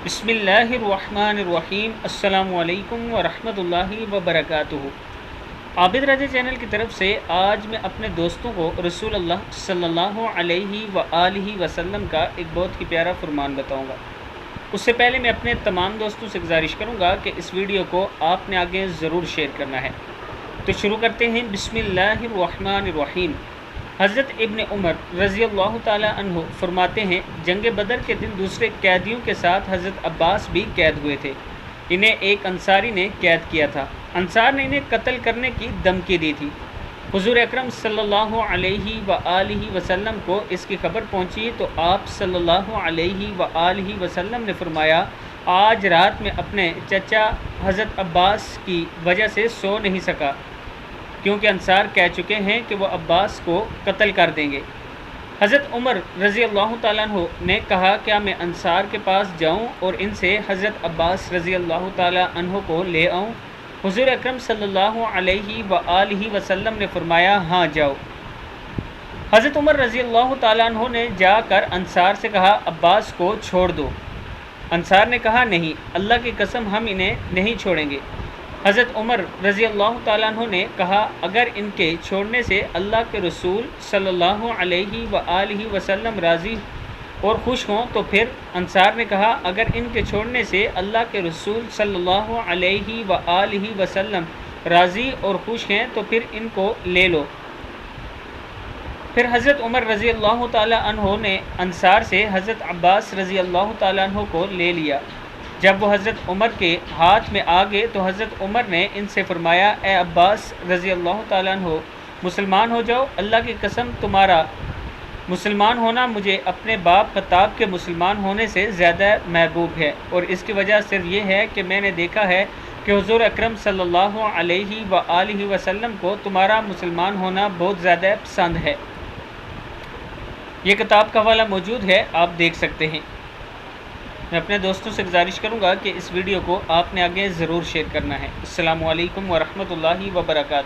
بسم اللہ الرحمن الرحیم۔ السلام علیکم ورحمۃ اللہ وبرکاتہ۔ عابد رضا چینل کی طرف سے آج میں اپنے دوستوں کو رسول اللہ صلی اللہ علیہ وآلہ وسلم کا ایک بہت ہی پیارا فرمان بتاؤں گا۔ اس سے پہلے میں اپنے تمام دوستوں سے گزارش کروں گا کہ اس ویڈیو کو آپ نے آگے ضرور شیئر کرنا ہے۔ تو شروع کرتے ہیں۔ بسم اللہ الرحمن الرحیم۔ حضرت ابن عمر رضی اللہ تعالی عنہ فرماتے ہیں، جنگ بدر کے دن دوسرے قیدیوں کے ساتھ حضرت عباس بھی قید ہوئے تھے۔ انہیں ایک انصاری نے قید کیا تھا۔ انصار نے انہیں قتل کرنے کی دھمکی دی تھی۔ حضور اکرم صلی اللہ علیہ وآلہ وسلم کو اس کی خبر پہنچی تو آپ صلی اللہ علیہ وآلہ وسلم نے فرمایا، آج رات میں اپنے چچا حضرت عباس کی وجہ سے سو نہیں سکا، کیونکہ انصار کہہ چکے ہیں کہ وہ عباس کو قتل کر دیں گے۔ حضرت عمر رضی اللہ تعالیٰ عنہ نے کہا، کیا میں انصار کے پاس جاؤں اور ان سے حضرت عباس رضی اللہ تعالیٰ عنہ کو لے آؤں؟ حضور اکرم صلی اللہ علیہ وآلہ وسلم نے فرمایا، ہاں جاؤ۔ حضرت عمر رضی اللہ تعالیٰ عنہ نے جا کر انصار سے کہا، عباس کو چھوڑ دو۔ انصار نے کہا، نہیں، اللہ کی قسم ہم انہیں نہیں چھوڑیں گے۔ حضرت عمر رضی اللہ تعالیٰ عنہ نے کہا، اگر ان کے چھوڑنے سے اللہ کے رسول صلی اللہ علیہ وآلہ وسلم راضی اور خوش ہوں تو پھر؟ انصار نے کہا، اگر ان کے چھوڑنے سے اللہ کے رسول صلی اللہ علیہ وآلہ وسلم راضی اور خوش ہیں تو پھر ان کو لے لو۔ پھر حضرت عمر رضی اللہ تعالیٰ عنہ نے انصار سے حضرت عباس رضی اللہ تعالیٰ عنہ کو لے لیا۔ جب وہ حضرت عمر کے ہاتھ میں آ گئے تو حضرت عمر نے ان سے فرمایا، اے عباس رضی اللہ تعالیٰ عنہ، مسلمان ہو جاؤ۔ اللہ کی قسم تمہارا مسلمان ہونا مجھے اپنے باپ خطاب کے مسلمان ہونے سے زیادہ محبوب ہے، اور اس کی وجہ صرف یہ ہے کہ میں نے دیکھا ہے کہ حضور اکرم صلی اللہ علیہ وآلہ وسلم کو تمہارا مسلمان ہونا بہت زیادہ پسند ہے۔ یہ کتاب کا حوالہ موجود ہے، آپ دیکھ سکتے ہیں۔ میں اپنے دوستوں سے گزارش کروں گا کہ اس ویڈیو کو آپ نے آگے ضرور شیئر کرنا ہے۔ السلام علیکم ورحمۃ اللہ وبرکاتہ۔